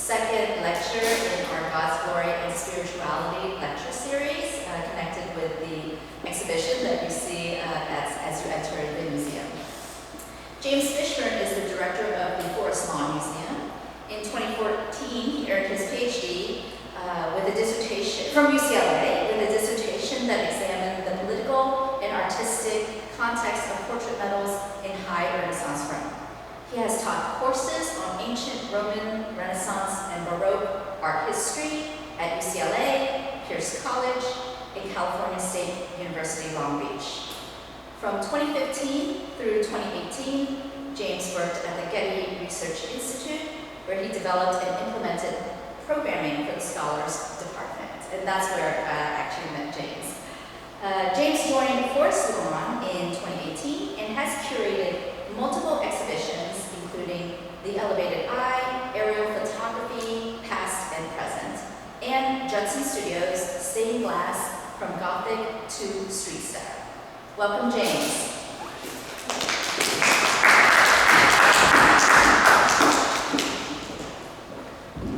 second lecture in our God's Glory and Spirituality lecture series, connected with the exhibition that you see as you enter the museum. James Fishburne is the director of the Forest Lawn Museum. In 2014, he earned his PhD with a dissertation from UCLA, with a dissertation that examined the political and artistic context of portrait medals in High Renaissance Rome. He has taught courses on ancient Roman, Renaissance, and Baroque art history at UCLA, Pierce College, and California State University, Long Beach. From 2015 through 2018, James worked at the Getty Research Institute, where he developed and implemented programming for the Scholars Department. And that's where I actually met James. James joined Forest Lawn in 2018 and has curated multiple exhibitions, including The Elevated Eye, Aerial Photography, Past and Present, and Judson Studios' Stained Glass from Gothic to Street Style. Welcome, James.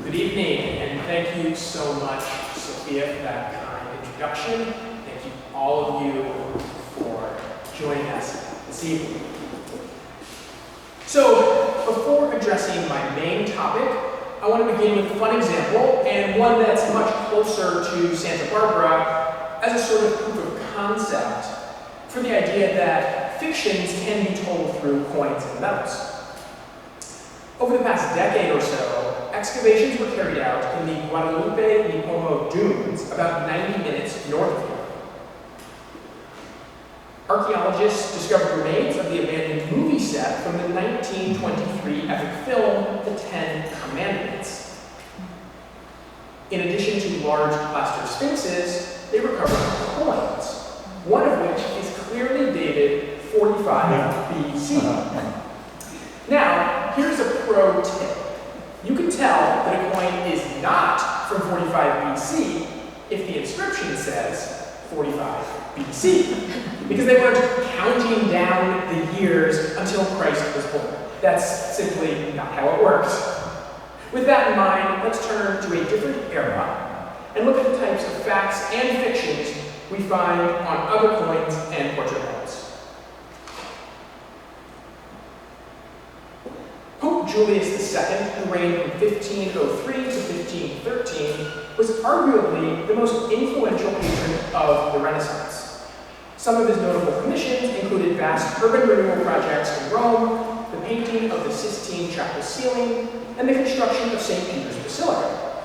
Good evening, and thank you so much, Sophia, for that kind introduction. Thank you, all of you, for joining us this evening. So, before addressing my main topic, I want to begin with a fun example, and one that's much closer to Santa Barbara as a sort of proof of concept for the idea that fictions can be told through coins and medals. Over the past decade or so, excavations were carried out in the Guadalupe-Nipomo dunes, about 90 minutes north of here. Archaeologists discovered remains of the abandoned movie set from the 1923 epic film, The Ten Commandments. In addition to large plaster sphinxes, they recovered coins, one of which is clearly dated 45 BC. Now, here's a pro tip. You can tell that a coin is not from 45 BC if the inscription says 45 BC, because they weren't counting down the years until Christ was born. That's simply not how it works. With that in mind, let's turn to a different era and look at the types of facts and fictions we find on other coins and portrait medals. Pope Julius II, who reigned from 1503 to 1513, was arguably the most influential patron of the Renaissance. Some of his notable commissions included vast urban renewal projects in Rome, the painting of the Sistine Chapel ceiling, and the construction of St. Peter's Basilica.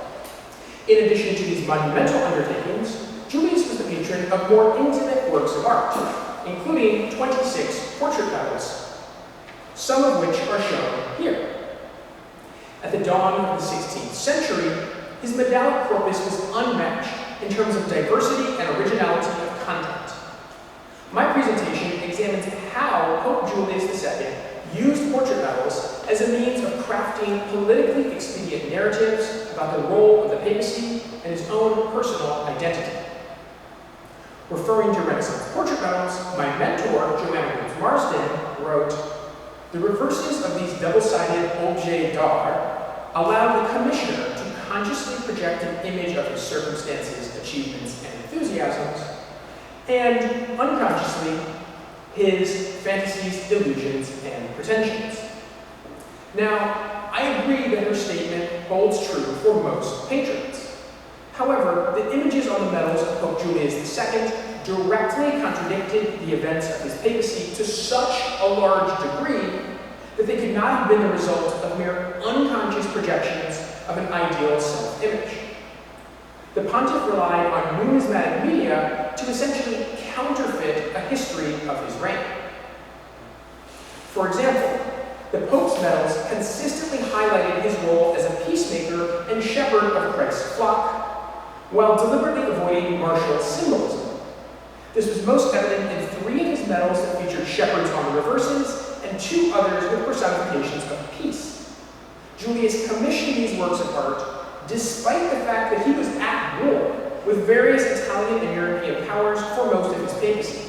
In addition to these monumental undertakings, Julius was the patron of more intimate works of art, including 26 portrait medals, some of which are shown here. At the dawn of the 16th century, his medallic corpus was unmatched in terms of diversity and originality of content. My presentation examines how Pope Julius II used portrait medals as a means of crafting politically expedient narratives about the role of the papacy and his own personal identity. Referring to Renaissance portrait medals, my mentor, Joanna Woods Marsden, wrote, "The reverses of these double-sided objets d'art allow the commissioner to consciously project an image of his circumstances, achievements, and enthusiasms, and unconsciously, his fantasies, illusions, and pretensions." Now, I agree that her statement holds true for most patrons. However, the images on the medals of Pope Julius II directly contradicted the events of his papacy to such a large degree that they could not have been the result of mere unconscious projections of an ideal self-image. The pontiff relied on numismatic media to essentially counterfeit a history of his reign. For example, the Pope's medals consistently highlighted his role as a peacemaker and shepherd of Christ's flock, while deliberately avoiding martial symbolism. This was most evident in 3 of his medals that featured shepherds on the reverses, and 2 others with personifications of peace. Julius commissioned these works of art despite the fact that he was at war with various Italian and European powers for most of his papacy.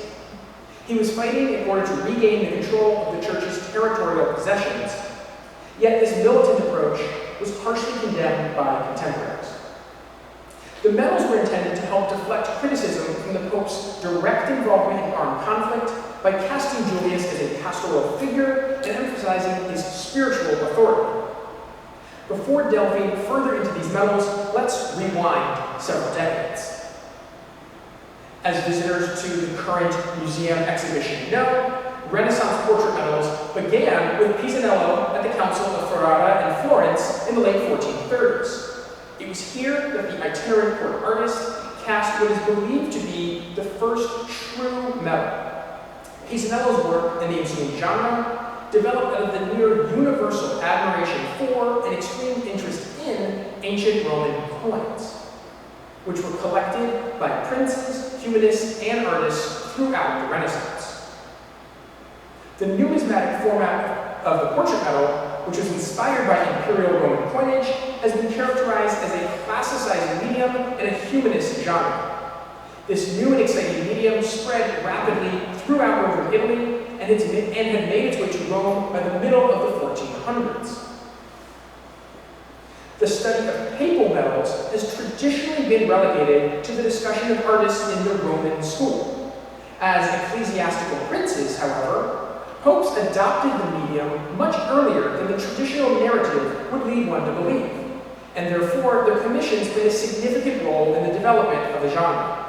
He was fighting in order to regain the control of the church's territorial possessions, yet this militant approach was harshly condemned by contemporaries. The medals were intended to help deflect criticism from the Pope's direct involvement in armed conflict by casting Julius as a pastoral figure and emphasizing his spiritual authority. Before delving further into these medals, let's rewind several decades. As visitors to the current museum exhibition know, Renaissance portrait medals began with Pisanello at the Council of Ferrara in Florence in the late 1430s. It was here that the itinerant court artist cast what is believed to be the first true medal. Pisanello's work in the ensuing genre developed out of the near universal admiration for and extreme interest in ancient Roman coins, which were collected by princes, humanists, and artists throughout the Renaissance. The numismatic format of the portrait medal, which was inspired by imperial Roman coinage, has been characterized as a classicizing medium and a humanist genre. This new and exciting medium spread rapidly throughout northern Italy and had made its way to Rome by the middle of the 1400s. The study of papal medals has traditionally been relegated to the discussion of artists in the Roman school. As ecclesiastical princes, however, popes adopted the medium much earlier than the traditional narrative would lead one to believe, and therefore their commissions played a significant role in the development of the genre.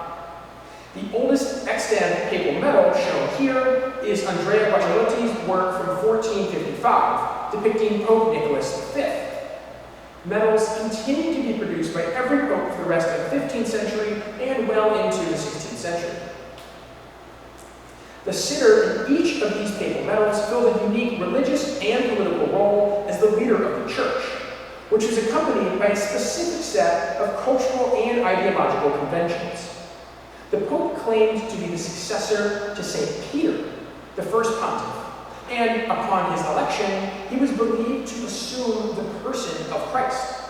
The oldest extant papal medal shown here is Andrea Bacciolotti's work from 1455, depicting Pope Nicholas V. Medals continued to be produced by every pope for the rest of the 15th century and well into the 16th century. The sitter in each of these papal medals filled a unique religious and political role as the leader of the church, which was accompanied by a specific set of cultural and ideological conventions. The Pope claimed to be the successor to St. Peter, the first pontiff, and upon his election, he was believed to assume the person of Christ.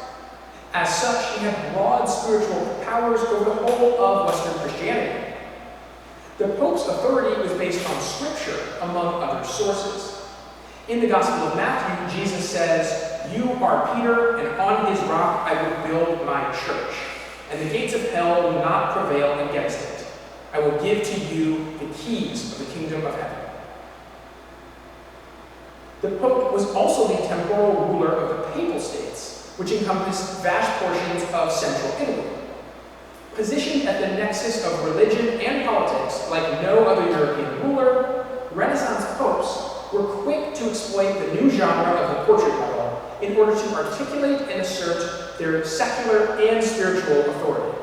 As such, he had broad spiritual powers over the whole of Western Christianity. The Pope's authority was based on Scripture, among other sources. In the Gospel of Matthew, Jesus says, "You are Peter, and on his rock I will build my church, and the gates of hell will not prevail against it. I will give to you the keys of the kingdom of heaven." The Pope was also the temporal ruler of the Papal States, which encompassed vast portions of central Italy. Positioned at the nexus of religion and politics like no other European ruler, Renaissance popes were quick to exploit the new genre of the portrait medal in order to articulate and assert their secular and spiritual authority.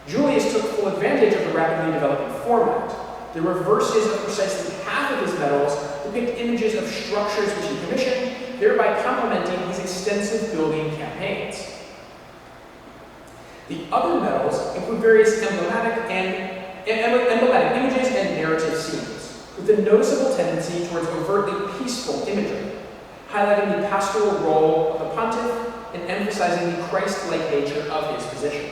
Julius took full advantage of the rapidly developing format. The reverses of precisely half of his medals depict images of structures which he commissioned, thereby complementing his extensive building campaigns. The other medals include various emblematic images and narrative scenes, with a noticeable tendency towards overtly peaceful imagery, highlighting the pastoral role of the pontiff and emphasizing the Christ-like nature of his position.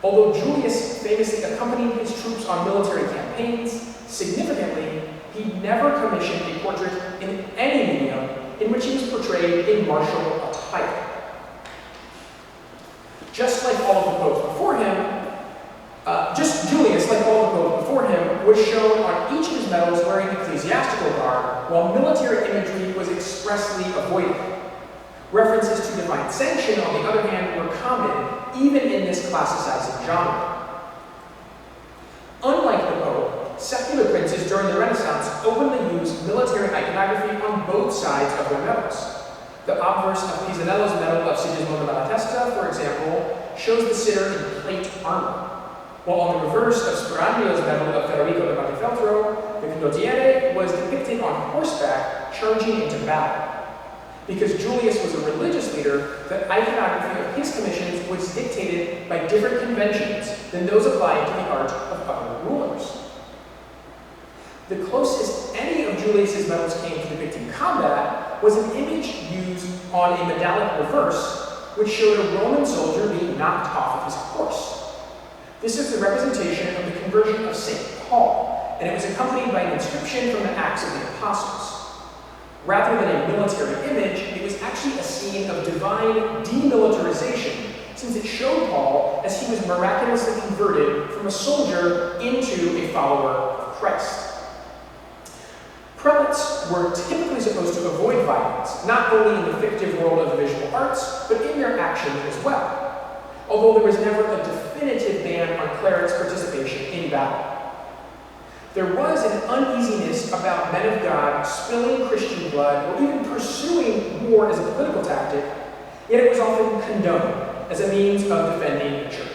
Although Julius famously accompanied his troops on military campaigns, significantly, he never commissioned a portrait in any medium in which he was portrayed in martial attire. Just like all of the popes before him, Julius, like all the popes before him, was shown on each of his medals wearing ecclesiastical garb, while military imagery was expressly avoided. References to divine sanction, on the other hand, were common even in this classicizing genre. Unlike the Pope, secular princes during the Renaissance openly used military iconography on both sides of their medals. The obverse of Pisanello's medal of Sigismondo Malatesta, for example, shows the sitter in plate armor, while on the reverse of Sperandio's medal of Federico da Montefeltro, the condottiere was depicted on horseback charging into battle. Because Julius was a religious leader, the iconography of his commissions was dictated by different conventions than those applied to the art of other rulers. The closest any of Julius's medals came to depicting combat was an image used on a medallic reverse, which showed a Roman soldier being knocked off of his horse. This is the representation of the conversion of St. Paul, and it was accompanied by an inscription from the Acts of the Apostles. Rather than a military image, it was actually a scene of divine demilitarization, since it showed Paul as he was miraculously converted from a soldier into a follower of Christ. Prelates were typically supposed to avoid violence, not only in the fictive world of the visual arts, but in their actions as well, although there was never a definitive ban on clerics' participation in battle. There was an uneasiness about men of God spilling Christian blood or even pursuing war as a political tactic, yet it was often condoned as a means of defending the church.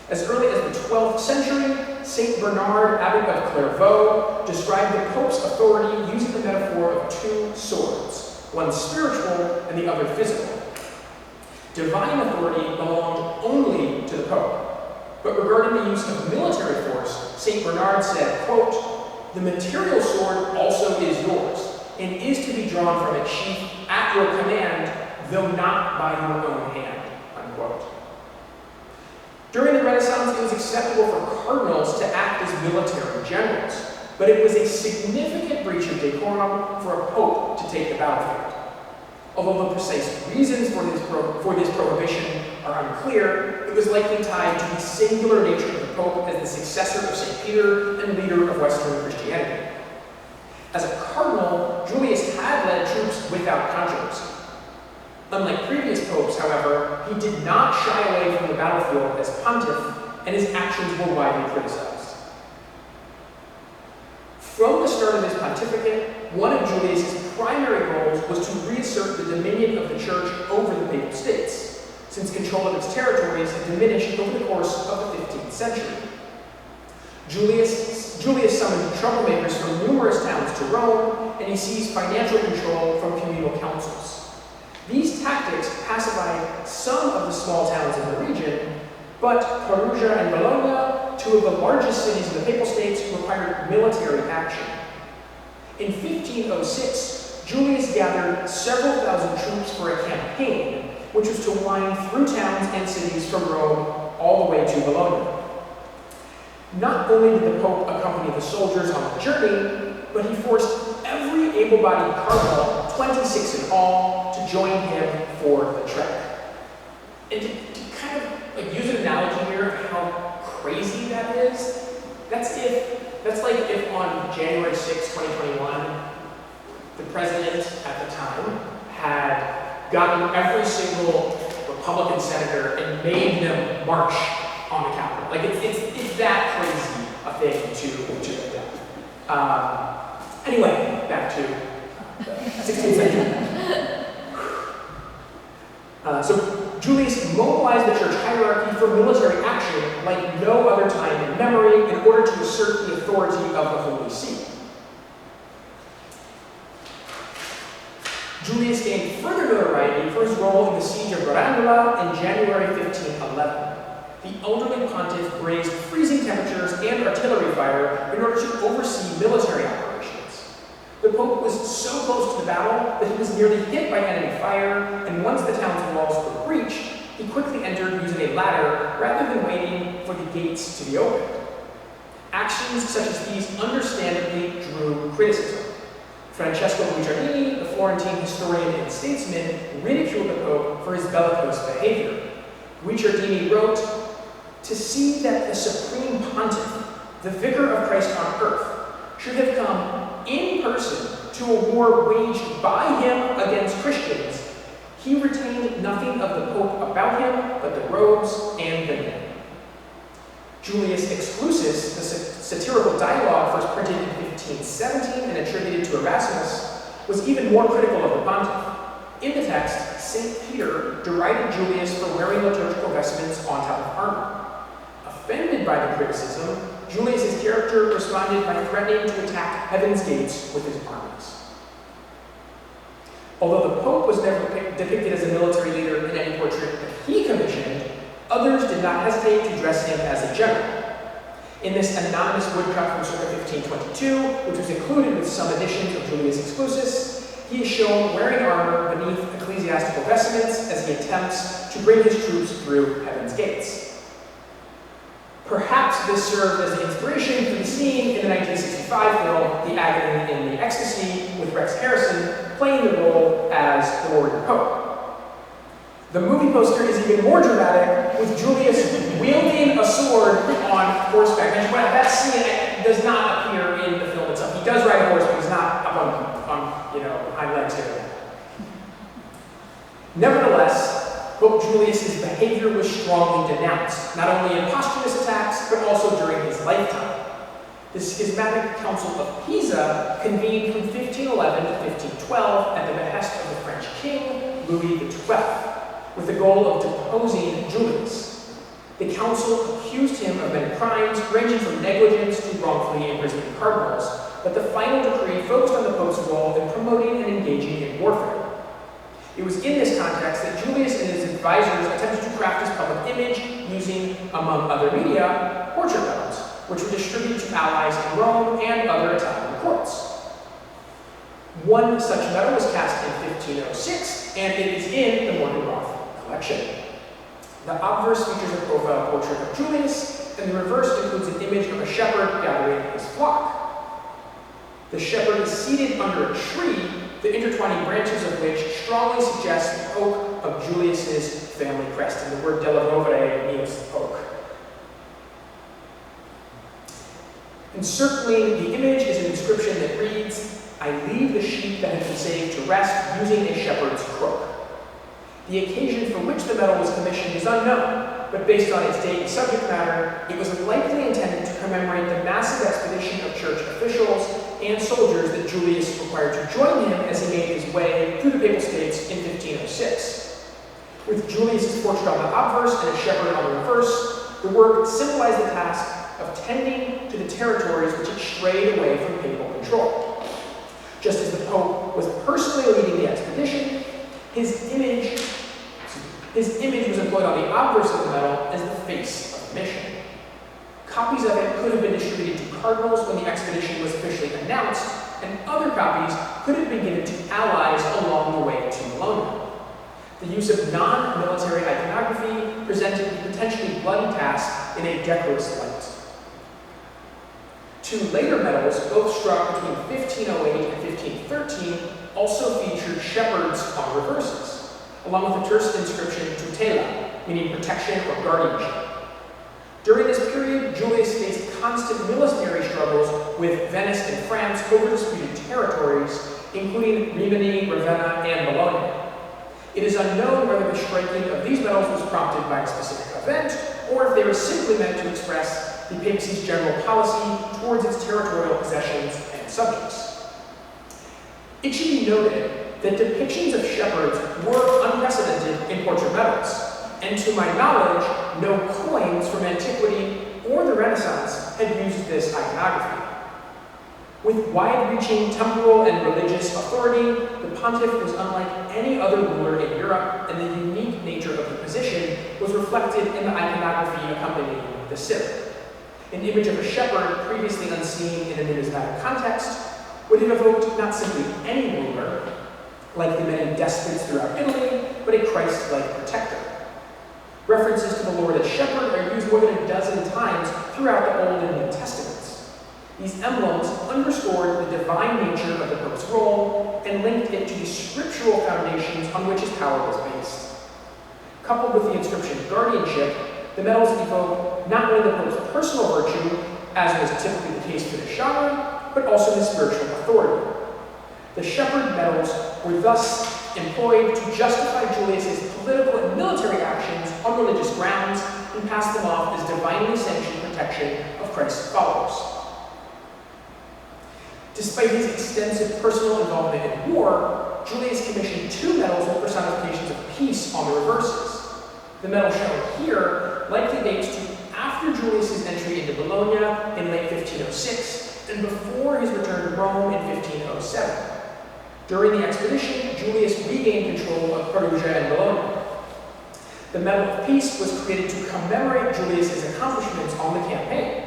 As early as the 12th century, Saint Bernard, Abbot of Clairvaux, described the Pope's authority using the metaphor of two swords, one spiritual and the other physical. Divine authority belonged only to the Pope. But regarding the use of military force, St. Bernard said, quote, "The material sword also is yours, and is to be drawn from its sheath at your command, though not by your own hand," unquote. During the Renaissance, it was acceptable for cardinals to act as military generals, but it was a significant breach of decorum for a pope to take the battlefield. Although the precise reasons for this prohibition are unclear, it was likely tied to the singular nature of the Pope as the successor of St. Peter and leader of Western Christianity. As a cardinal, Julius had led troops without controversy. Unlike previous popes, however, he did not shy away from the battlefield as pontiff, and his actions were widely criticized. From the start of his pontificate, one of Julius's primary goals was to reassert the dominion of the church over the Papal States, since control of its territories had diminished over the course of the 15th century. Julius summoned troublemakers from numerous towns to Rome, and he seized financial control from communal councils. These tactics pacified some of the small towns in the region, but Perugia and Bologna, two of the largest cities in the Papal States, required military action. In 1506, Julius gathered several thousand troops for a campaign, which was to wind through towns and cities from Rome all the way to Bologna. Not only did the Pope accompany the soldiers on the journey, but he forced every able-bodied cardinal, 26 in all, to join him for the trek. And to kind of use an analogy here of how crazy that is, that's like if on January 6, 2021, the president at the time had gotten every single Republican senator and made them march on the Capitol. Like it's that crazy a thing to do. Anyway, back to the 16th century. So Julius mobilized the church hierarchy for military action like no other time in memory in order to assert the authority of the Holy See. Julius gained further notoriety for his role in the siege of Grandula in January 1511. The elderly pontiff braved freezing temperatures and artillery fire in order to oversee military operations. The Pope was so close to the battle that he was nearly hit by enemy fire, and once the town's walls were breached, he quickly entered using a ladder rather than waiting for the gates to be opened. Actions such as these understandably drew criticism. Francesco Guicciardini, the Florentine historian and statesman, ridiculed the Pope for his bellicose behavior. Guicciardini wrote, "To see that the supreme pontiff, the vicar of Christ on earth, should have come in person to a war waged by him against Christians, he retained nothing of the Pope about him but the robes and the name." Julius Exclusus, the satirical dialogue first printed in 1517 and attributed to Erasmus, was even more critical of the pontiff. In the text, St. Peter derided Julius for wearing liturgical vestments on top of armor. Offended by the criticism, Julius's character responded by threatening to attack heaven's gates with his armies. Although the Pope was never depicted as a military leader in any portrait that he commissioned, others did not hesitate to dress him as a general. In this anonymous woodcut from circa 1522, which was included with some editions of Julius Exclusus, he is shown wearing armor beneath ecclesiastical vestments as he attempts to bring his troops through heaven's gates. Perhaps this served as the inspiration for the scene in the 1965 film, The Agony in the Ecstasy, with Rex Harrison playing the role as the warrior pope. The movie poster is even more dramatic, with Julius wielding a sword on horseback. And that scene does not appear in the film itself. He does ride a horse, but he's not up on hind legs here. Nevertheless, Pope Julius's behavior was strongly denounced, not only in posthumous attacks, but also during his lifetime. The Schismatic Council of Pisa convened from 1511 to 1512 at the behest of the French king, Louis XII, with the goal of deposing Julius. The council accused him of many crimes, ranging from negligence to wrongfully imprisoning cardinals, but the final decree focused on the Pope's role in promoting and engaging in warfare. It was in this context that Julius and his advisors attempted to craft his public image using, among other media, portrait medals, which were distributed to allies in Rome and other Italian courts. One such medal was cast in 1506, and it is in the Morgenroth collection. The obverse features a profile portrait of Julius, and the reverse includes an image of a shepherd gathering his flock. The shepherd is seated under a tree, the intertwining branches of which strongly suggest the oak of Julius's family crest, and the word della rovere means oak. Encircling the image is an inscription that reads, "I leave the sheep that have been saved to rest using a shepherd's crook." The occasion for which the medal was commissioned is unknown, but based on its date and subject matter, it was likely intended to commemorate the massive expedition of church officials and soldiers that Julius required to join him as he made his way through the Papal States in 1506. With Julius's portrait on the obverse and a shepherd on the reverse, the work symbolized the task of tending to the territories which had strayed away from papal control. Just as the Pope was personally leading the expedition, his image was employed on the obverse of the medal as the face of the mission. Copies of it could have been distributed to cardinals when the expedition was officially announced, and other copies could have been given to allies along the way to Bologna. The use of non-military iconography presented the potentially bloody task in a decorous light. Two later medals, both struck between 1508 and 1513, also featured shepherds on reverses, along with a terse inscription tutela, meaning protection or guardianship. During this period, Julius faced constant military struggles with Venice and France over disputed territories, including Rimini, Ravenna, and Bologna. It is unknown whether the striking of these medals was prompted by a specific event, or if they were simply meant to express the papacy's general policy towards its territorial possessions and subjects. It should be noted that depictions of shepherds were unprecedented in portrait medals, and to my knowledge, no coins from antiquity or the Renaissance had used this iconography. With wide-reaching temporal and religious authority, the pontiff was unlike any other ruler in Europe, and the unique nature of the position was reflected in the iconography accompanying the symbol. An image of a shepherd previously unseen in a numismatic context would have evoked not simply any ruler, like the many despots throughout Italy, but a Christ-like protector. References to the Lord as shepherd are used more than a dozen times throughout the Old and New Testaments. These emblems underscored the divine nature of the Pope's role and linked it to the scriptural foundations on which his power was based. Coupled with the inscription guardianship, the medals evoke not only the Pope's personal virtue, as was typically the case for the genre, but also his spiritual authority. The shepherd medals were thus employed to justify Julius's political and military actions on religious grounds and pass them off as divinely sanctioned protection of Christ's followers. Despite his extensive personal involvement in war, Julius commissioned two medals with personifications of peace on the reverses. The medal shown here likely dates to after Julius's entry into Bologna in late 1506 and before his return to Rome in 1507. During the expedition, Julius regained control of Perugia and Bologna. The Medal of Peace was created to commemorate Julius's accomplishments on the campaign.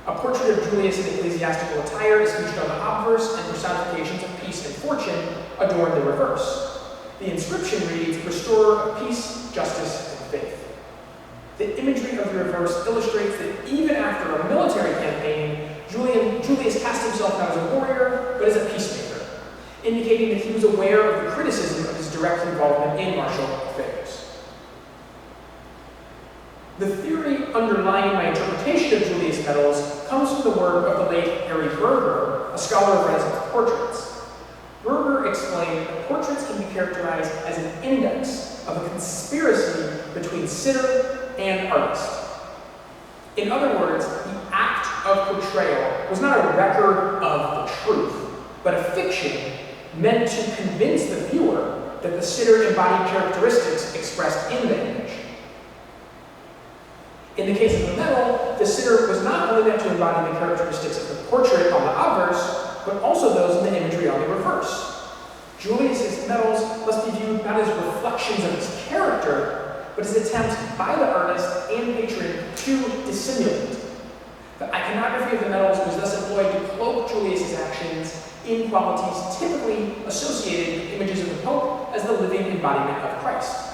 A portrait of Julius in ecclesiastical attire is featured on the obverse, and personifications of peace and fortune adorn the reverse. The inscription reads, "Restorer of peace, justice, and faith." The imagery of the reverse illustrates that even after a military campaign, Julius cast himself not as a warrior, but as a peacemaker, indicating that he was aware of the criticism of his direct involvement in martial affairs. The theory underlying my interpretation of Julius' medals comes from the work of the late Harry Berger, a scholar of Renaissance portraits. Berger explained that portraits can be characterized as an index of a conspiracy between sitter and artist. In other words, the act of portrayal was not a record of the truth, but a fiction meant to convince the viewer that the sitter embodied characteristics expressed in the image. In the case of the medal, the sitter was not only meant to embody the characteristics of the portrait on the obverse, but also those in the imagery on the reverse. Julius's medals must be viewed not as reflections of his character, but as attempts by the artist and patron to dissimulate. The iconography of the medals was thus employed to cloak Julius's actions in qualities typically associated with images of the Pope as the living embodiment of Christ.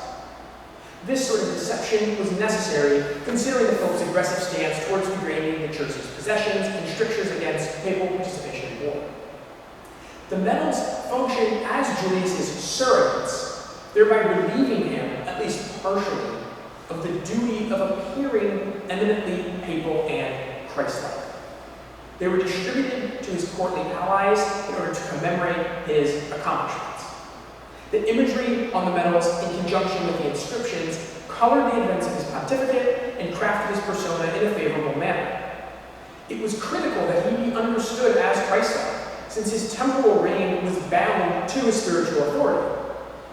This sort of deception was necessary considering the Pope's aggressive stance towards degrading the Church's possessions and strictures against papal participation in war. The medals function as Julius's surrogates, thereby relieving him, at least partially, of the duty of appearing eminently papal and Christ-like. They were distributed to his courtly allies in order to commemorate his accomplishments. The imagery on the medals, in conjunction with the inscriptions, colored the events of his pontificate and crafted his persona in a favorable manner. It was critical that he be understood as Christ-like, since his temporal reign was bound to his spiritual authority.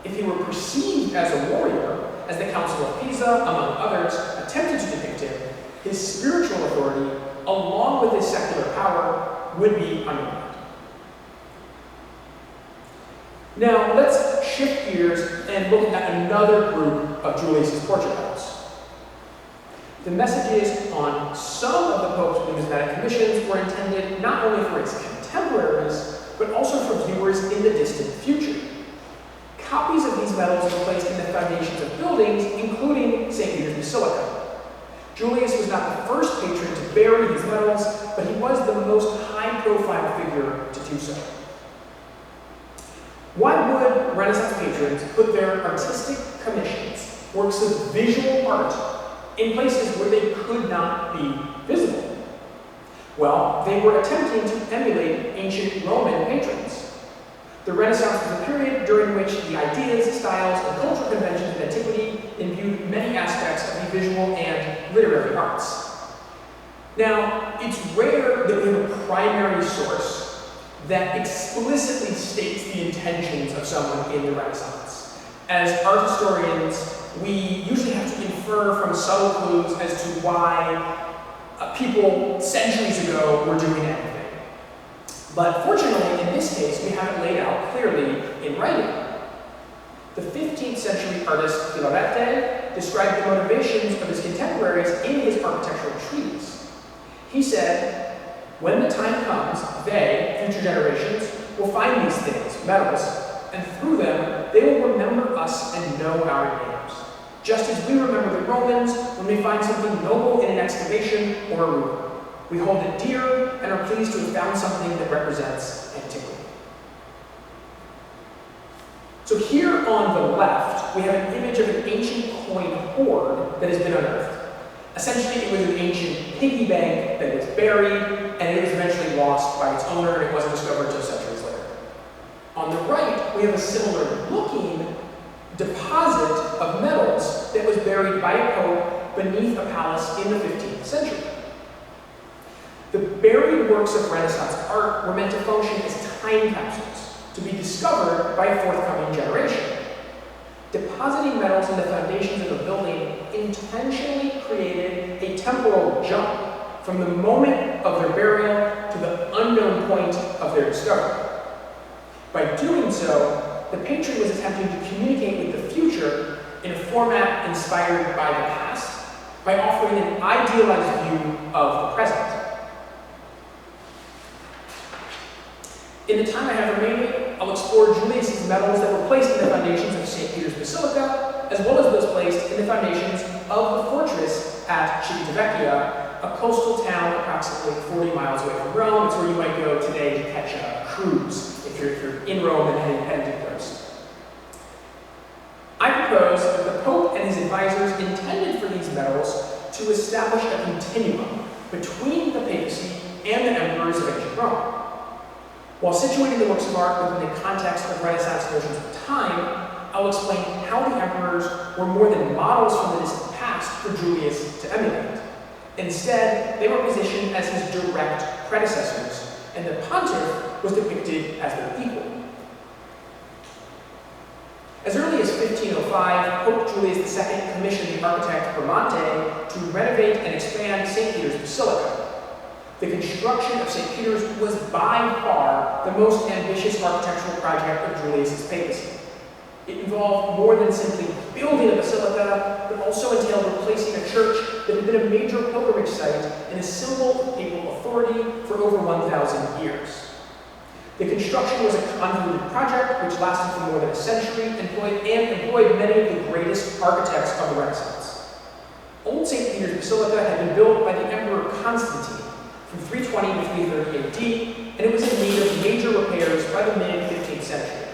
If he were perceived as a warrior, as the Council of Pisa, among others, attempted to depict him, his spiritual authority, along with his secular power, would be undermined. Now, let's shift gears and look at another group of Julius's portrait medals. The messages on some of the Pope's numismatic commissions were intended not only for his contemporaries, but also for viewers in the distant future. Copies of these medals were placed in the foundations of buildings, including St. Peter's Basilica. Julius was not the first patron to bury these medals, but he was the most high-profile figure to do so. Why would Renaissance patrons put their artistic commissions, works of visual art, in places where they could not be visible? Well, they were attempting to emulate ancient Roman patrons. The Renaissance was a period during which the ideas, styles, and cultural conventions of antiquity imbued many aspects of the visual and literary arts. Now, it's rare that we have a primary source that explicitly states the intentions of someone in the Renaissance. As art historians, we usually have to infer from subtle clues as to why people centuries ago were doing anything. But fortunately, in this case, we have it laid out clearly in writing. The 15th century artist Filarete described the motivations of his contemporaries in his architectural treatise. He said, "When the time comes, they, future generations, will find these things, medals, and through them they will remember us and know our names. Just as we remember the Romans when we find something noble in an excavation or a ruin. We hold it dear and are pleased to have found something that represents antiquity." So here on the left, we have an image of an ancient coin hoard that has been unearthed. Essentially, it was an ancient piggy bank that was buried, and it was eventually lost by its owner, and it wasn't discovered until centuries later. On the right, we have a similar looking deposit of medals that was buried by a pope beneath a palace in the 15th century. The buried works of Renaissance art were meant to function as time capsules, to be discovered by a forthcoming generation. Depositing medals in the foundations of a building intentionally created a temporal jump from the moment of their burial to the unknown point of their discovery. By doing so, the patron was attempting to communicate with the future in a format inspired by the past, by offering an idealized view of the present. In the time I have remaining, I'll explore Julius's medals that were placed in the foundations of St. Peter's Basilica, as well as those placed in the foundations of the fortress at Civitavecchia, a coastal town approximately 40 miles away from Rome. It's where you might go today to catch a cruise if you're in Rome and heading to the coast. I propose that the Pope and his advisors intended for these medals to establish a continuum between the papacy and the emperors of ancient Rome. While situating the works of art within the context of Renaissance notions of the time, I'll explain how the emperors were more than models from the distant past for Julius to emulate. Instead, they were positioned as his direct predecessors, and the pontiff was depicted as their equal. As early as 1505, Pope Julius II commissioned the architect Bramante to renovate and expand St. Peter's Basilica. The construction of St. Peter's was by far the most ambitious architectural project of Julius's papacy. It involved more than simply building a basilica, but also entailed replacing a church that had been a major pilgrimage site and a symbol of papal authority for over 1,000 years. The construction was a convoluted project which lasted for more than a century and employed many of the greatest architects of the Renaissance. Old St. Peter's Basilica had been built by the Emperor Constantine from 320 to 330 AD, and it was in need of major repairs by the mid-15th century.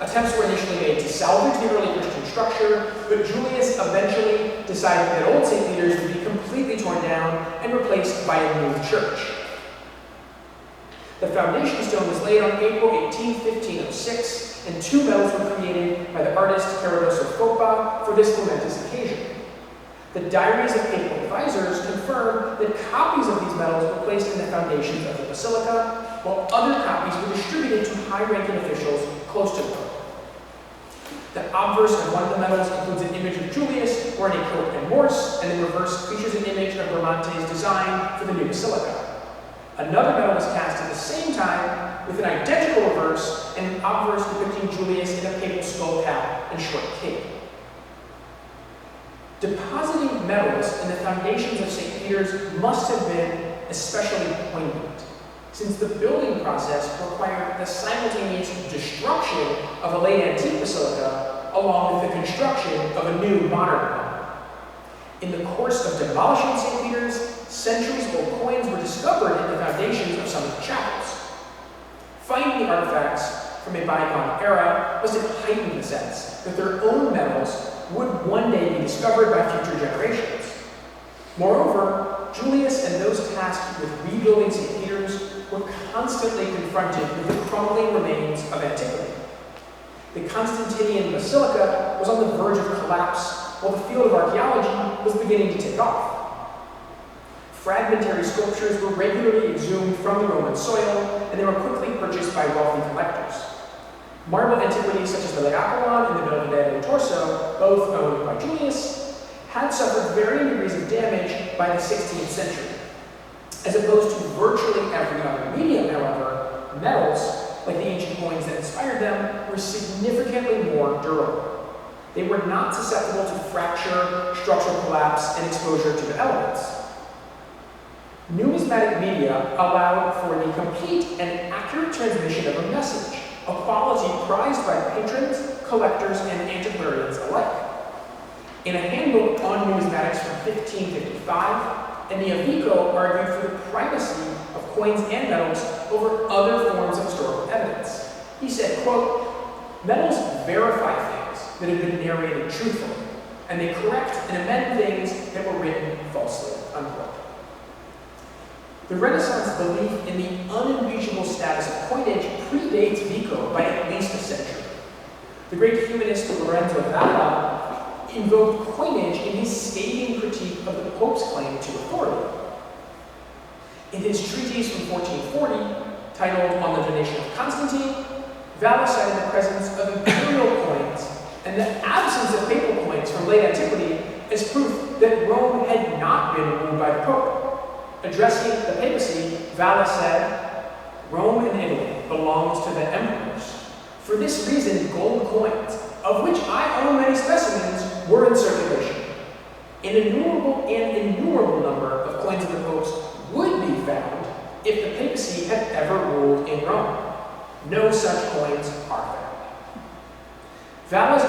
Attempts were initially made to salvage the early Christian structure, but Julius eventually decided that Old St. Peter's would be completely torn down and replaced by a new church. The foundation stone was laid on April 18, 1506, and two medals were created by the artist Caradosso Foppa for this momentous occasion. The diaries of papal advisors confirm that copies of these medals were placed in the foundations of the basilica, while other copies were distributed to high-ranking officials close to Rome. The obverse of one of the medals includes an image of Julius wearing a coat and morse, and the reverse features an image of Bramante's design for the new basilica. Another medal was cast at the same time with an identical reverse and an obverse depicting Julius in a papal skull cap and short cape. Depositing medals in the foundations of St. Peter's must have been especially poignant, since the building process required the simultaneous destruction of a late antique basilica along with the construction of a new modern one. In the course of demolishing St. Peter's, centuries-old coins were discovered in the foundations of some of the chapels. Finding the artifacts from a bygone era must have heightened the sense that their own medals would one day be discovered by future generations. Moreover, Julius and those tasked with rebuilding St. Peter's were constantly confronted with the crumbling remains of antiquity. The Constantinian Basilica was on the verge of collapse, while the field of archaeology was beginning to take off. Fragmentary sculptures were regularly exhumed from the Roman soil, and they were quickly purchased by wealthy collectors. Marble antiquities such as the Legaculon and the Belvedere Torso, both owned by Julius, had suffered varying degrees of damage by the 16th century. As opposed to virtually every other medium, however, metals, like the ancient coins that inspired them, were significantly more durable. They were not susceptible to fracture, structural collapse, and exposure to the elements. Numismatic media allowed for the complete and accurate transmission of a message, a quality prized by patrons, collectors, and antiquarians alike. In a handbook on numismatics from 1555, Neovico argued for the primacy of coins and medals over other forms of historical evidence. He said, quote, "Medals verify things that have been narrated truthfully, and they correct and amend things that were written falsely," unquote. The Renaissance belief in the unimpeachable status of coinage predates Vico by at least a century. The great humanist Lorenzo Valla invoked coinage in his scathing critique of the Pope's claim to authority. In his treatise from 1440, titled On the Donation of Constantine, Valla cited the presence of imperial coins and the absence of papal coins from late antiquity as proof that Rome had not been ruled by the Pope. Addressing the papacy, Valla said, "Rome and Italy belongs to the emperors. For this reason, gold coins, of which I own many specimens, were in circulation. An innumerable number of coins of the popes would be found if the papacy had ever ruled in Rome. No such coins are found." Valla's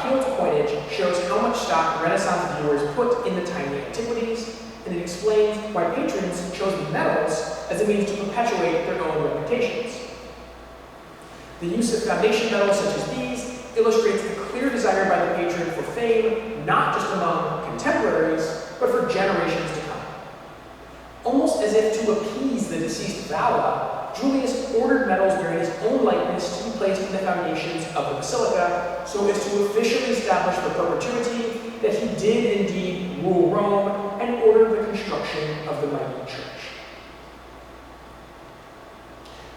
appeal to coinage shows how much stock Renaissance viewers put in the timely antiquities, and it explains why patrons chose metals as a means to perpetuate their own reputations. The use of foundation metals such as these illustrates a clear desire by the patron for fame, not just among contemporaries, but for generations to come. Almost as if to appease the deceased Vala, Julius ordered metals bearing his own likeness to be placed in the foundations of the basilica, so as to officially establish for perpetuity that he did indeed rule Rome and order the construction of the mighty church.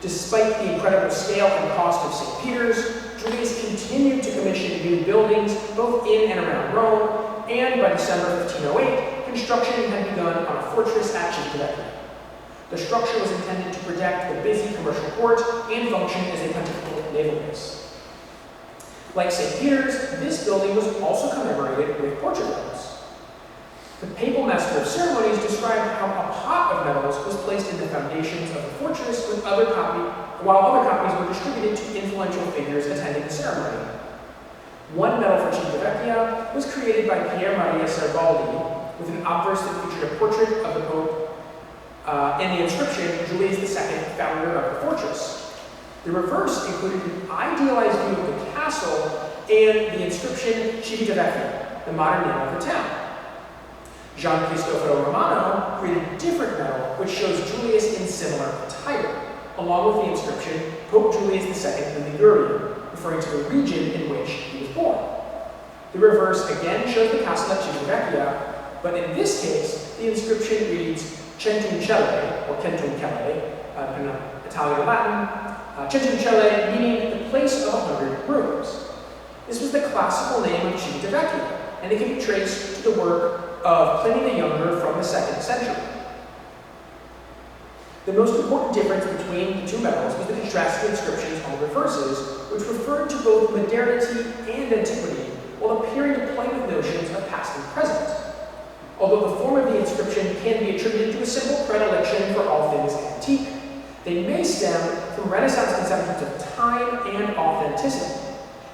Despite the incredible scale and cost of St. Peter's, Julius continued to commission new buildings both in and around Rome, and by December 1508, construction had begun on a fortress at Civitavecchia. The structure was intended to protect the busy commercial port and function as a pontifical naval base. Like St. Peter's, this building was also commemorated with portrait medals. The papal master of ceremonies described how a pot of medals was placed in the foundations of the fortress while other copies were distributed to influential figures attending the ceremony. One medal for Civitavecchia was created by Pier Maria Serbaldi with an obverse that featured a portrait of the Pope and the inscription, Julius II, founder of the fortress. The reverse included an idealized view of the castle and the inscription, Civitavecchia, the modern name of the town. Gian Cristoforo Romano created a different medal which shows Julius in similar attire, along with the inscription, Pope Julius II the Ligurian, referring to the region in which he was born. The reverse again shows the castle at Civitavecchia, but in this case, the inscription reads Centum Celle, or Centum Celle, in Italian or Latin, Centum Celle meaning the place of 100 rooms. This was the classical name of Civitavecchia, and it can be traced to the work of Pliny the Younger from the 2nd century. The most important difference between the two medals was the contrasting inscriptions on the reverses, which referred to both modernity and antiquity, while appearing to play with notions of past and present. Although the form of the inscription can be attributed to a simple predilection for all things antique, they may stem from Renaissance conceptions of time and authenticity,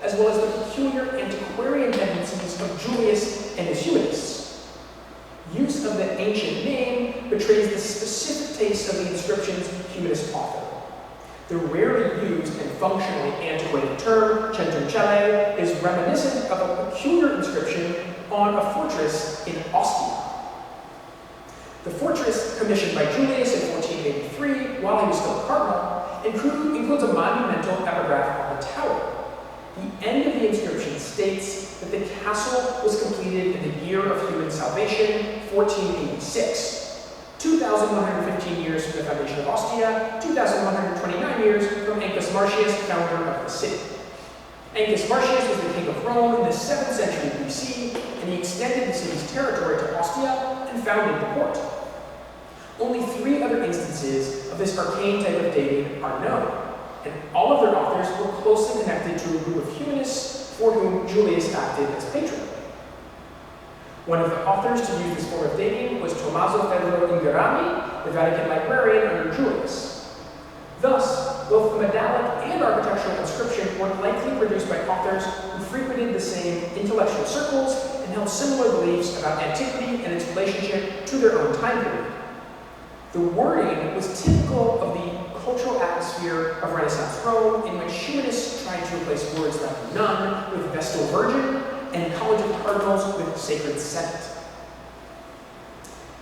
as well as the peculiar antiquarian tendencies of Julius and his humanists. Use of the ancient name betrays the specific taste of the inscription's humanist author. The rarely used and functionally antiquated term, Centum Celle, is reminiscent of a peculiar inscription on a fortress in Ostia. The fortress, commissioned by Julius in 1483, while he was still a cardinal, includes a monumental epigraph on the tower. The end of the inscription states that the castle was completed in the year of human salvation, 1486. 2,115 years from the foundation of Ostia, 2,129 years from Ancus Marcius, founder of the city. Ancus Marcius was the king of Rome in the 7th century BC, and he extended the city's territory to Ostia and founded the port. Only 3 other instances of this arcane type of dating are known, and all of their authors were closely connected to a group of humanists for whom Julius acted as patron. One of the authors to use this form of dating was Tommaso Fedro Inghirami, the Vatican librarian under Julius. Thus, both the medallic and architectural inscription were likely produced by authors who frequented the same intellectual circles and held similar beliefs about antiquity and its relationship to their own time period. The wording was typical of the cultural atmosphere of Renaissance Rome, in which humanists tried to replace words like nun with Vestal Virgin and College of Cardinals with Sacred Senate.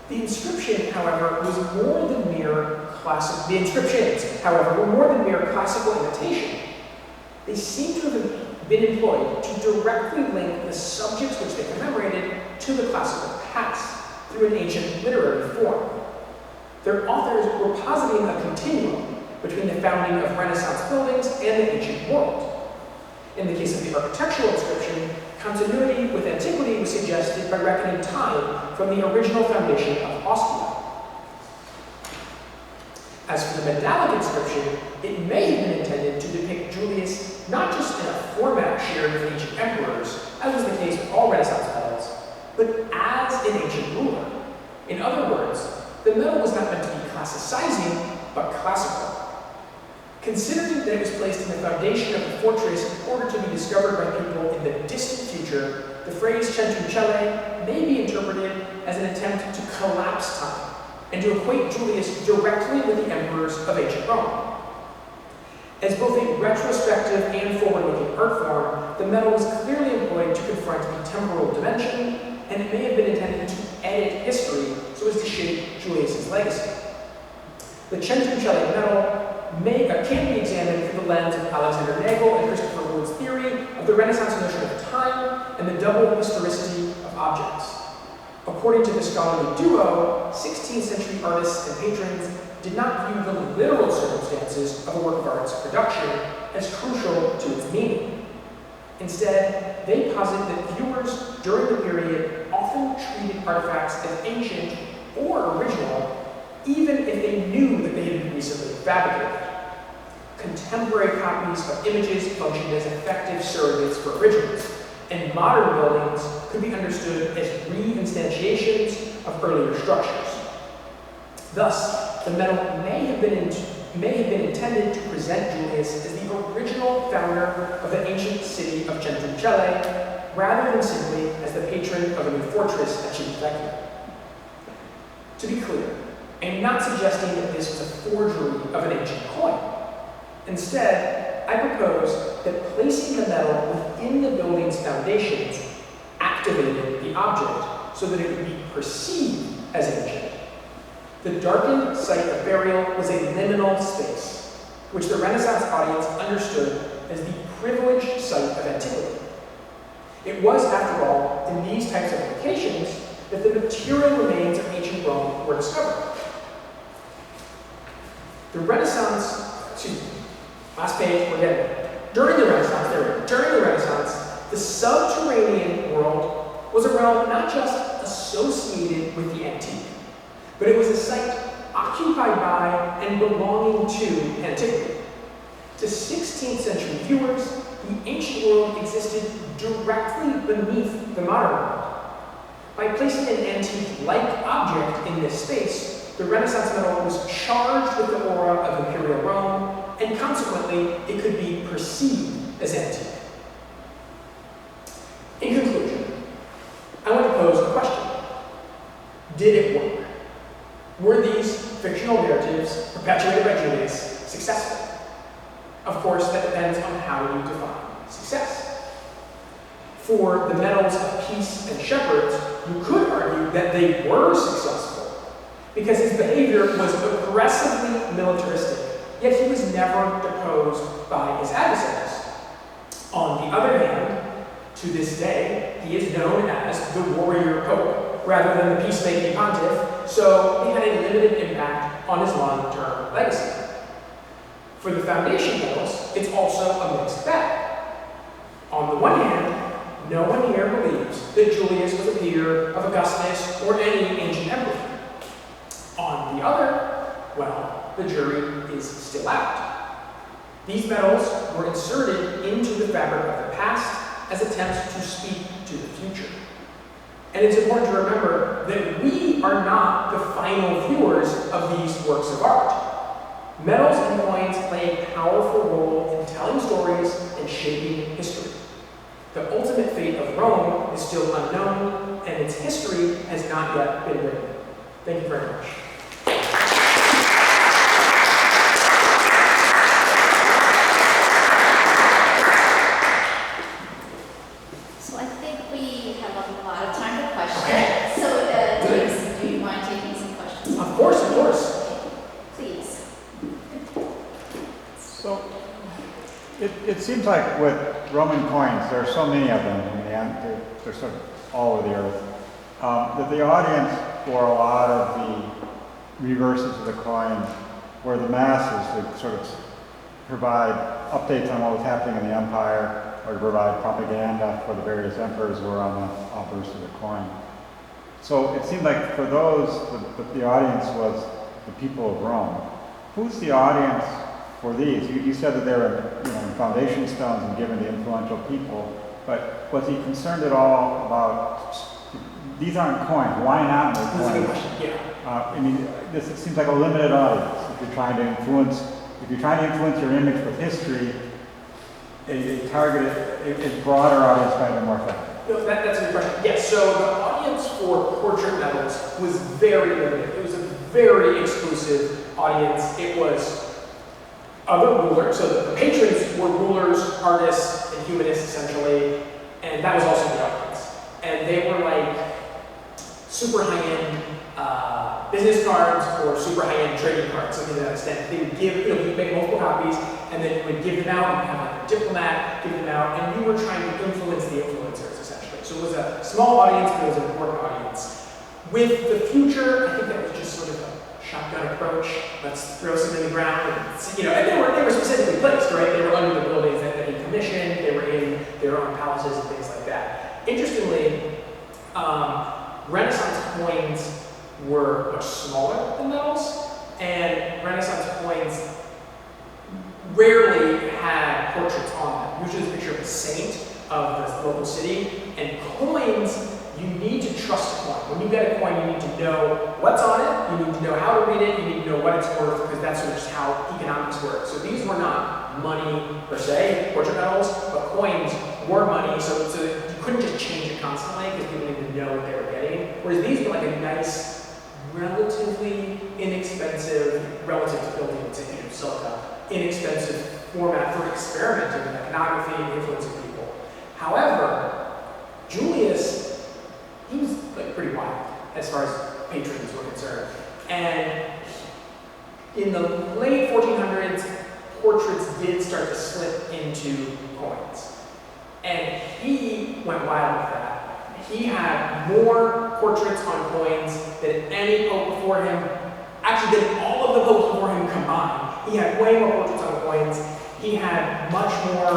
The inscription, however, was more than mere classic. The inscriptions, however, were more than mere classical imitation. They seem to have been employed to directly link the subjects which they commemorated to the classical past through an ancient literary form. Their authors were positing a continuum between the founding of Renaissance buildings and the ancient world. In the case of the architectural inscription, continuity with antiquity was suggested by reckoning time from the original foundation of Ostia. As for the medallic inscription, it may have been intended to depict Julius not just in a format shared with ancient emperors, as was the case with all Renaissance medals, but as an ancient ruler. In other words, the medal was not meant to be classicizing, but classical. Considering that it was placed in the foundation of the fortress in order to be discovered by people in the distant future, the phrase centum cellae may be interpreted as an attempt to collapse time and to equate Julius directly with the emperors of ancient Rome. As both a retrospective and forward-looking art form, the medal was clearly employed to confront a temporal dimension, and it may have been intended to edit history so as to shape Julius's legacy. The centum cellae medal can be examined through the lens of Alexander Nagel and Christopher Wood's theory of the Renaissance notion of time and the double historicity of objects. According to the scholarly duo, 16th century artists and patrons did not view the literal circumstances of a work of art's production as crucial to its meaning. Instead, they posit that viewers during the period often treated artifacts as ancient or original, even if they knew that they had been recently fabricated. Contemporary copies of images functioned as effective surrogates for originals, and modern buildings could be understood as reinstantiations of earlier structures. Thus, the medal may have been intended to present Julius as the original founder of the ancient city of Centum Cellae, rather than simply as the patron of a new fortress at Civitavecchia. To be clear, I am not suggesting that this was a forgery of an ancient coin. Instead, I propose that placing the medal within the building's foundations activated the object so that it would be perceived as ancient. The darkened site of burial was a liminal space, which the Renaissance audience understood as the privileged site of antiquity. It was, after all, in these types of locations that the material remains of ancient Rome were discovered. The Renaissance, last page, we're getting there. During the Renaissance, the subterranean world was a realm not just associated with the antique, but it was a site occupied by and belonging to antiquity. To 16th century viewers, the ancient world existed directly beneath the modern world. By placing an antique-like object in this space, the Renaissance medal was charged with the aura of imperial Rome, and consequently, it could be perceived as antique. In conclusion, I want to pose a question. Did it work? Were these fictional narratives perpetuated by Julius successful? Of course, that depends on how you define success. For the medals of peace and shepherds, you could argue that they were successful because his behavior was aggressively militaristic, yet he was never deposed by his adversaries. On the other hand, to this day, he is known as the warrior pope rather than the peacemaking pontiff, so he had a limited impact on his long-term legacy. For the foundation medals, it's also a mixed bag. On the one hand, no one here believes that Julius was a peer of Augustus or any ancient emperor. On the other, well, the jury is still out. These medals were inserted into the fabric of the past as attempts to speak to the future. And it's important to remember that we are not the final viewers of these works of art. Medals and coins play a powerful role in telling stories and shaping history. The ultimate fate of Rome is still unknown, and its history has not yet been written. Thank you very much. So I think we have a lot of time for questions. So, James, do you mind taking some questions? Of course, of course. Please. So, it seems like with Roman coins, there are so many of them, they're sort of all over the earth, that the audience for a lot of the reverses of the coin were the masses that sort of provide updates on what was happening in the empire, or to provide propaganda for the various emperors who were on the obverse of the coin. So it seemed like for those, the audience was the people of Rome. Who's the audience for these? You said that they were foundation stones and given to influential people, but was he concerned at all about, these aren't coins, why not make That's a good coins? question, yeah. This seems like a limited audience if you're trying to influence if you're trying to influence your image with history, a broader audience might be more effective. No, that's a good question. Yes, so the audience for portrait medals was very limited. It was a very exclusive audience. It was other rulers, so the patrons were rulers, artists, and humanists essentially, and that was also the audience. And they were like super high-end business cards or super high-end trading cards, something to that extent. They would give, you'd make multiple copies, and then you would give them out, and have like a diplomat give them out, and you were trying to influence the influencers, essentially. So it was a small audience, but it was an important audience. With the future, I think that was just sort of a shotgun approach. Let's throw some in the ground, and, and they were specifically placed, right? They were under the buildings that he commissioned, they were in their own palaces and things like that. Interestingly, Renaissance coins were much smaller than medals, and Renaissance coins rarely had portraits on them. Usually it's a picture of a saint of the local city, and coins, you need to trust a coin. When you get a coin, you need to know what's on it, you need to know how to read it, you need to know what it's worth, because that's sort of just how economics work. So these were not money per se, portrait medals, but coins were money, so you couldn't just change it constantly because people needed to know what they were getting. Whereas these were like a nice, relatively inexpensive, relative to building in St. Peter Basilica, inexpensive format for experimenting with iconography and influencing people. However, Julius, he was like pretty wild as far as patrons were concerned. And in the late 1400s, portraits did start to slip into coins. And he went wild with that. He had more portraits on coins than any pope before him, actually than all of the popes before him combined. He had way more portraits on coins. He had much more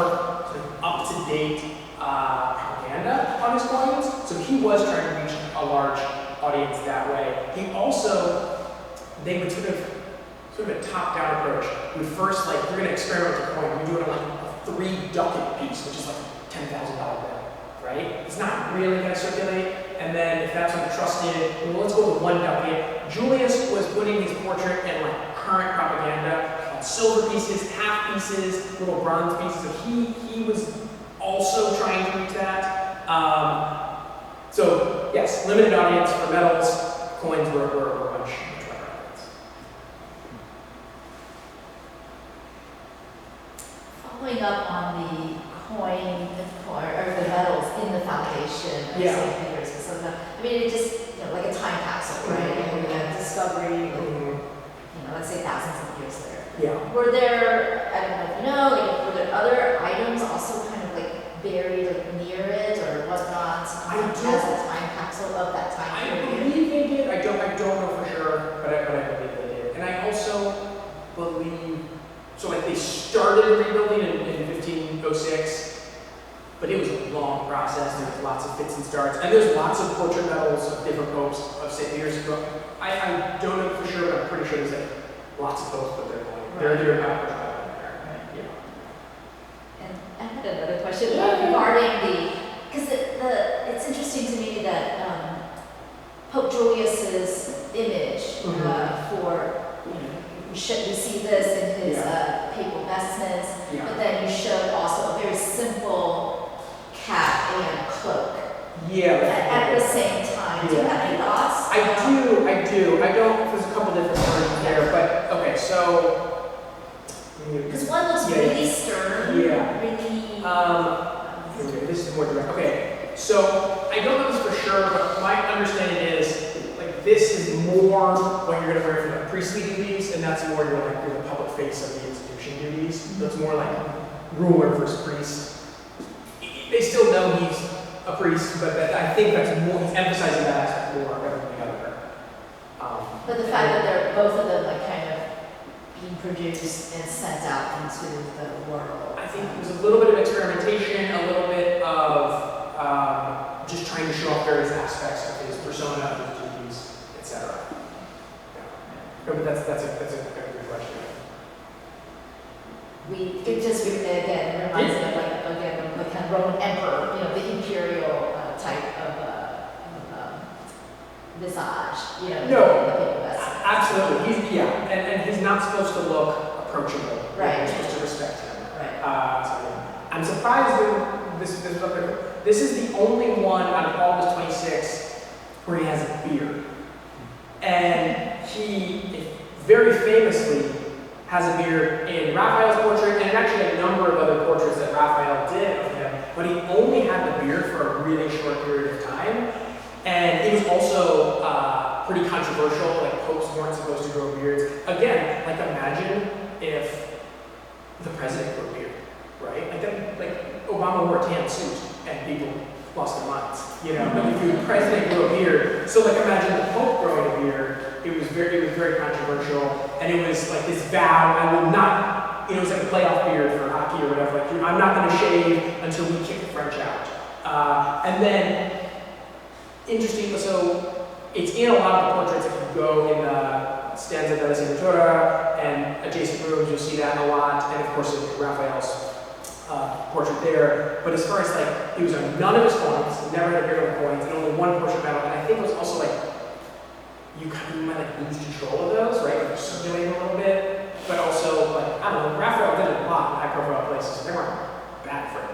sort of up-to-date propaganda on his coins. So he was trying to reach a large audience that way. He also, they would sort of a top-down approach. We would first, like, we're going to experiment with a coin. We do it on like a 3-ducat piece, which is like a $10,000 bill, right? It's not really going to circulate. And then if that's untrusted, well, let's go with 1 ducat. Julius was putting his portrait in like current propaganda on silver pieces, half pieces, little bronze pieces. So he was also trying to reach that. So yes, limited audience for medals. Coins were much better audience. Following up on the coin or the medals in the foundation of St. Peter's Basilica, I mean, it just, like a time capsule, right? And a discovery, let's say thousands of years later. Yeah. Were there, I don't know if you know, like, were there other items also kind of like buried like near it or whatnot as a time capsule of that time period? I believe they did. I don't know for sure, but I believe they did. And I also believe, so like they started rebuilding in 1506, but it was a long process. There was lots of fits and starts, and there's lots of portrait medals of different popes of St. Peter's. I don't know for sure, but I'm pretty sure there's like lots of popes put their coin. They're not there. Yeah. And I had another question regarding because it's interesting to me that Pope Julius's image for, we see this in his papal vestments, but then you showed also a very simple cap and cloak. At the same time. Do you have any thoughts? I do. I don't, there's a couple different versions there, but okay, so. Because one looks really stern, really. This is more direct. Okay, so I don't know this for sure, but my understanding is like this is more what you're going to wear for the priestly duties, and that's more you're the public face of the institution duties. So it's more like ruler versus priest. They still know he's a priest, but I think that's more, he's emphasizing that aspect more rather than the other. But the fact that they're both of them like kind of being produced and sent out into the world. I think it was a little bit of experimentation, a little bit of just trying to show off various aspects of his persona, of his duties, etc. But that's a good question. It just again reminds me of the kind of Roman emperor, the imperial type of visage, No, absolutely. And he's not supposed to look approachable. Right. You're supposed to respect him. Right. So I'm surprised that this was up there. This is the only one out of all his 26 where he has a beard. And he very famously has a beard in Raphael's portrait, and actually a number of other portraits that Raphael did of him, but he only had the beard for a really short period of time. And it was also pretty controversial, like popes weren't supposed to grow beards. Again, like imagine if the president grew a beard, right? Like Obama wore a tan suit and people lost their minds, you know? But if the president grew a beard, so like imagine the Pope growing a beard, it was very controversial, and it was like this vow, I will not, you know, it was like a playoff beard for hockey or whatever, like I'm not gonna shave until we kick the French out. And then, interesting, so it's in a lot of the portraits if you go in the stanza della Signatura and adjacent rooms, you'll see that a lot, and of course in Raphael's portrait there. But as far as like, he was on none of his coins, never had a beard on the coins, and only one portrait medal, and I think it was also like, you might like lose control of those, right? Like circulating a little bit, but also like, I don't know, Raphael did a lot in high profile places, so they weren't bad for it.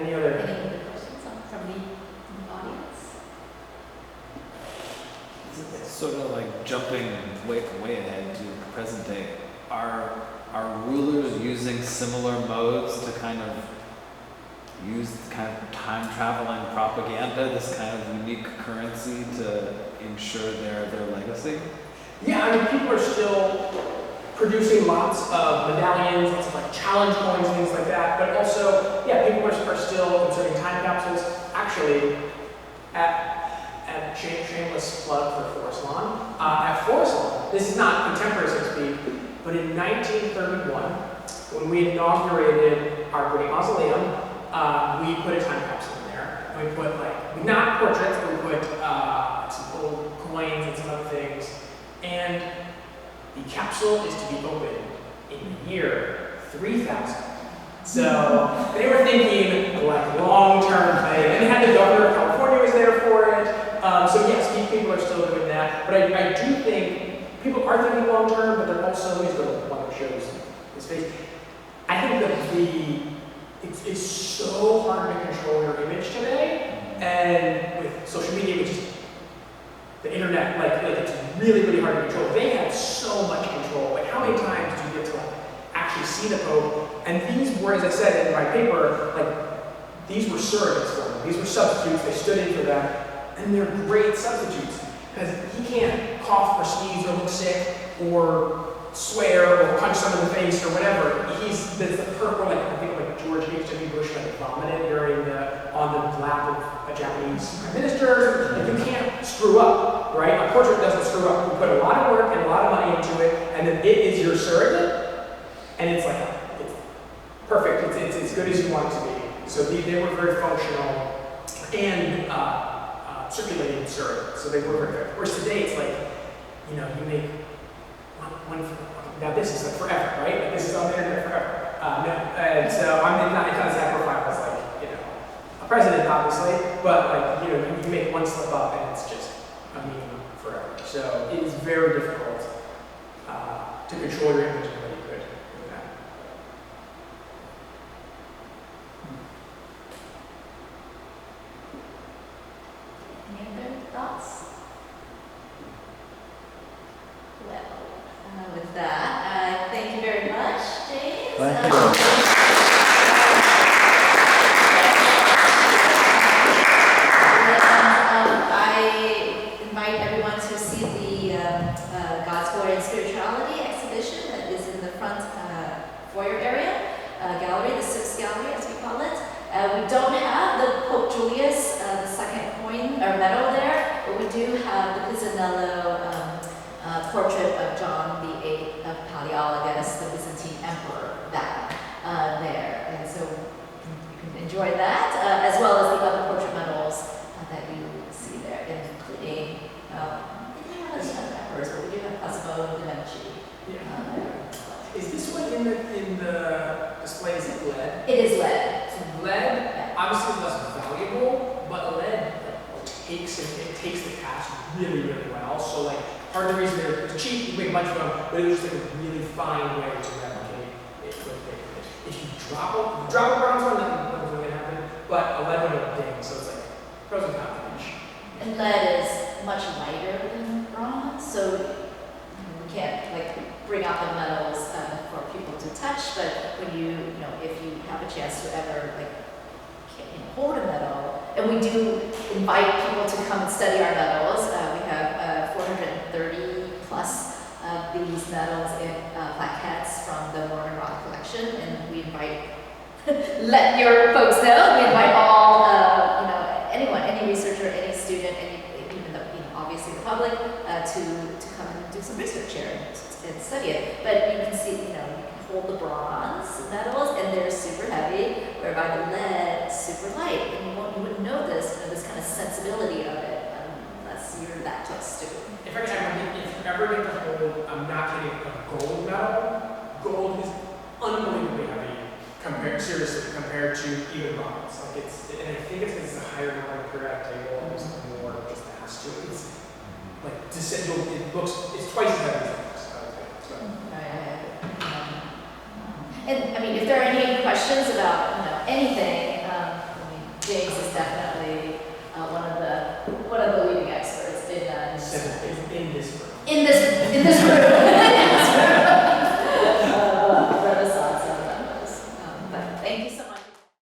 Any other questions from the audience? It's sort of like jumping way ahead to present day. Are rulers using similar modes to kind of use kind of time traveling propaganda, this kind of unique currency to ensure their legacy? Yeah, I mean, people are still producing lots of medallions, lots of like challenge coins, things like that, but also, yeah, people are still inserting time capsules. Actually, at shameless plug for Forest Lawn, at Forest Lawn, this is not contemporary, so to speak, but in 1931, when we inaugurated our great mausoleum, we put a time capsule in there. And we put like, not portraits, but we put some old coins and some other things. And the capsule is to be opened in the year 3000. So they were thinking like long-term thing. And they had the governor of California was there for it. So yes, people are still doing that. But I do think people are thinking long-term, but they're also, let me just go to one that shows his face. I think that it's so hard to control your image today, and with social media, which is the internet, like it's really hard to control. They had so much control. Like how many times do you get to like actually see the Pope? And these were, as I said in my paper, like these were surrogates for them. These were substitutes. They stood in for them, and they're great substitutes because he can't cough or sneeze or look sick or swear or punch someone in the face or whatever. That's the perfect, like I think like George H.W. Bush like vomited on the lap of a Japanese prime minister. Like you can't screw up, right? A portrait doesn't screw up. You put a lot of work and a lot of money into it, and then it is your surrogate, and it's like it's perfect. It's as good as you want it to be. So they were very functional and circulating surrogates. So they were very good. Whereas today it's like, you know, you make one for now this is like forever, right? Like this is on the internet forever. No, and so I'm not a sacrifice like, you know, a president obviously, but like, you know, you make one slip up and it's just a meme forever. So it is very difficult to control your image in a way you could with that. Any other thoughts? Well, with that, thank you very much, James. Thank you. I invite everyone to see the God's Glory and Spirituality exhibition that is in the front foyer area, gallery, the 6th gallery as we call it. We don't have the Pope Julius II coin or medal there, but we do have the Pisanello portrait of John VIII of Palaeologus, the Byzantine emperor, that there. And so you can enjoy that, as well as the other portrait medals that you see there, including, we do have other emperors, but we do have Cosimo de' Medici. Is this one in the display, is it lead? It is lead. So lead, obviously less valuable, but lead takes takes the cast really, really well. So like, part of the reason it's cheap, you make a bunch of them, but it was just like a really fine way to replicate it with paper. If you drop a bronze one, then nothing's going to happen, but a lead one will ding, so it's like pros and cons of each. And lead is much lighter than bronze, so we can't like bring out the metals for people to touch. But when if you have a chance to ever like hold a medal, and we do invite people to come and study our medals. We have 430 plus of these medals in plaquettes from the Norman Rock collection, and we invite let your folks know. We invite all anyone, any researcher, any student, even obviously the public, to come and do some research here and study it. But you can see, you can hold the bronze medals, and they're super heavy, whereby the lead is super light, and you wouldn't know this, kind of sensibility of it, unless you're that close to it. If you ever get to hold, I'm not kidding, a gold medal, gold is unbelievably heavy compared to even bronze. Like and I think it's because it's a higher number periodic table, and there's more just mass to it. It's like it's twice as heavy as it looks. And I mean, if there are any questions about anything, James is definitely